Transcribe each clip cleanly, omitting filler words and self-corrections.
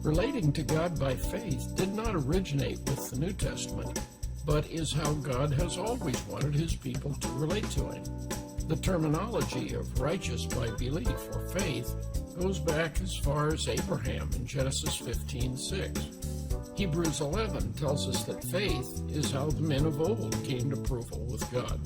Relating to God by faith did not originate with the New Testament, but is how God has always wanted his people to relate to him. The terminology of righteous by belief or faith goes back as far as Abraham in Genesis 15:6. Hebrews 11 tells us that faith is how the men of old gained approval with God.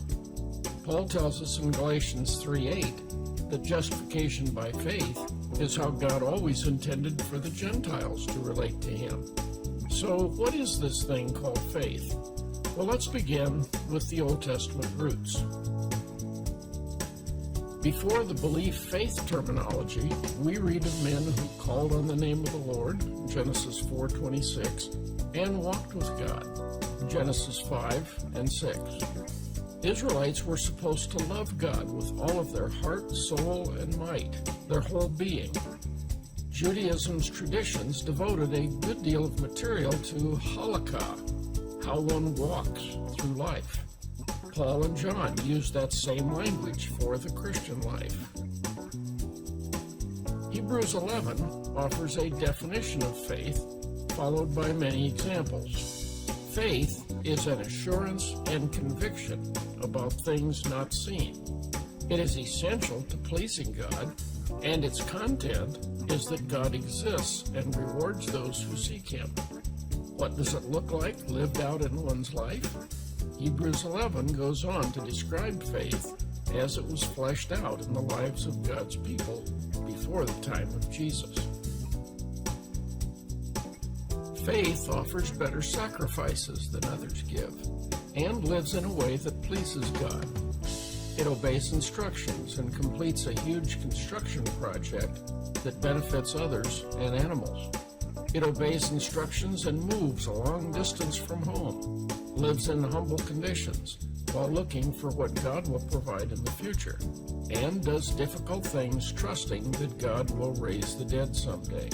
Paul tells us in Galatians 3:8 that justification by faith is how God always intended for the Gentiles to relate to him. So what is this thing called faith? Well, let's begin with the Old Testament roots. Before the belief-faith terminology, we read of men who called on the name of the Lord, Genesis 4:26, and walked with God, Genesis 5:6. Israelites were supposed to love God with all of their heart, soul, and might, their whole being. Judaism's traditions devoted a good deal of material to halakha, how one walks through life. Paul and John used that same language for the Christian life. Hebrews 11 offers a definition of faith, followed by many examples. Faith is an assurance and conviction about things not seen. It is essential to pleasing God, and its content is that God exists and rewards those who seek him. What does it look like lived out in one's life? Hebrews 11 goes on to describe faith as it was fleshed out in the lives of God's people before the time of Jesus. Faith offers better sacrifices than others give, and lives in a way that pleases God. It obeys instructions and completes a huge construction project that benefits others and animals. It obeys instructions and moves a long distance from home, lives in humble conditions while looking for what God will provide in the future, and does difficult things trusting that God will raise the dead someday.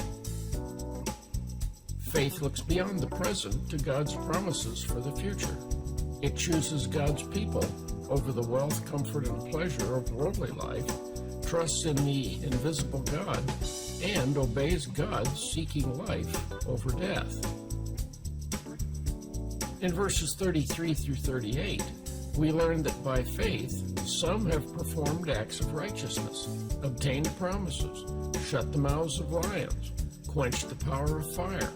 Faith looks beyond the present to God's promises for the future. It chooses God's people over the wealth, comfort, and pleasure of worldly life, trusts in the invisible God, and obeys God, seeking life over death. In verses 33 through 38, we learn that by faith, some have performed acts of righteousness, obtained promises, shut the mouths of lions, quenched the power of fire,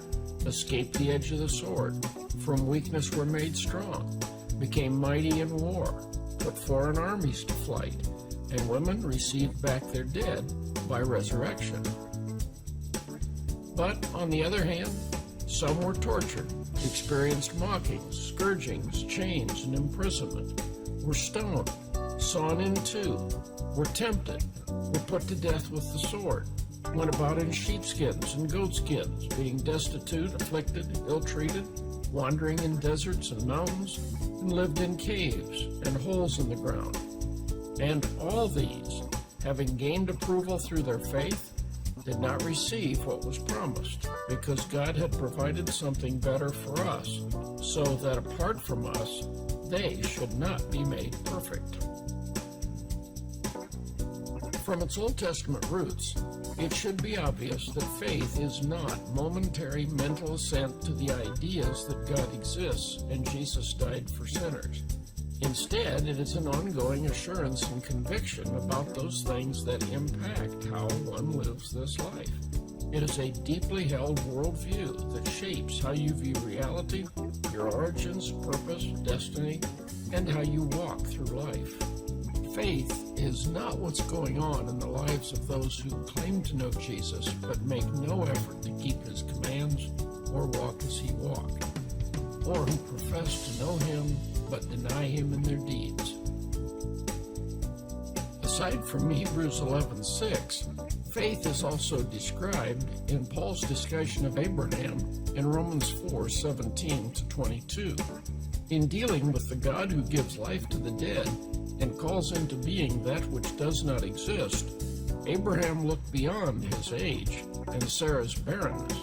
escaped the edge of the sword, from weakness were made strong, became mighty in war, put foreign armies to flight, and women received back their dead by resurrection. But, on the other hand, some were tortured, experienced mockings, scourgings, chains, and imprisonment, were stoned, sawn in two, were tempted, were put to death with the sword, went about in sheepskins and goatskins, being destitute, afflicted, ill-treated, wandering in deserts and mountains, and lived in caves and holes in the ground. And all these, having gained approval through their faith, did not receive what was promised, because God had provided something better for us, so that apart from us, they should not be made perfect. From its Old Testament roots, it should be obvious that faith is not momentary mental assent to the ideas that God exists and Jesus died for sinners. Instead, it is an ongoing assurance and conviction about those things that impact how one lives this life. It is a deeply held worldview that shapes how you view reality, your origins, purpose, destiny, and how you walk through life. Faith is not what's going on in the lives of those who claim to know Jesus but make no effort to keep his commands or walk as he walked, or who profess to know him but deny him in their deeds. Aside from Hebrews 11:6, faith is also described in Paul's discussion of Abraham in Romans 4:17-22. In dealing with the God who gives life to the dead and calls into being that which does not exist, Abraham looked beyond his age and Sarah's barrenness.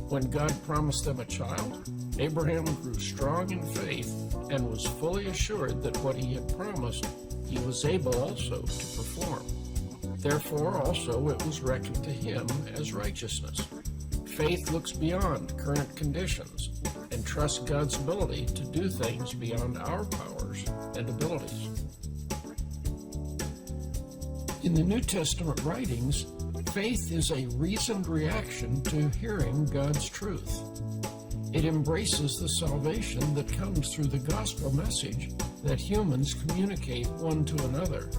When God promised them a child, Abraham grew strong in faith and was fully assured that what he had promised, he was able also to perform. Therefore also it was reckoned to him as righteousness. Faith looks beyond current conditions and trusts God's ability to do things beyond our powers and abilities. In the New Testament writings, faith is a reasoned reaction to hearing God's truth. It embraces the salvation that comes through the gospel message that humans communicate one to another,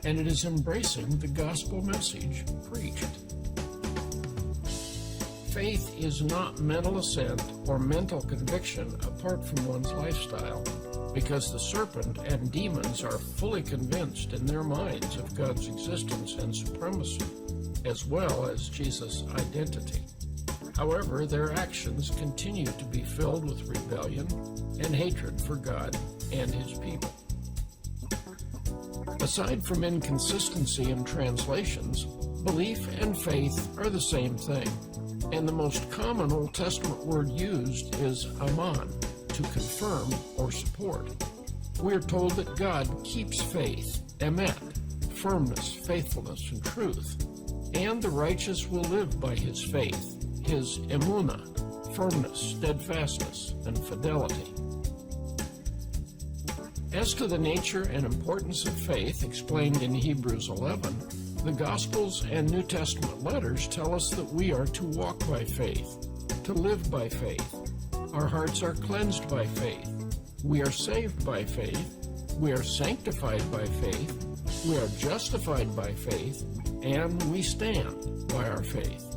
and it is embracing the gospel message preached. Faith is not mental assent or mental conviction apart from one's lifestyle, because the serpent and demons are fully convinced in their minds of God's existence and supremacy, as well as Jesus' identity. However, their actions continue to be filled with rebellion and hatred for God and His people. Aside from inconsistency in translations, belief and faith are the same thing, and the most common Old Testament word used is aman, to confirm or support. We are told that God keeps faith, emet, firmness, faithfulness, and truth, and the righteous will live by his faith, his emunah, firmness, steadfastness, and fidelity. As to the nature and importance of faith explained in Hebrews 11, the Gospels and New Testament letters tell us that we are to walk by faith, to live by faith. Our hearts are cleansed by faith. We are saved by faith. We are sanctified by faith. We are justified by faith. And we stand by our faith.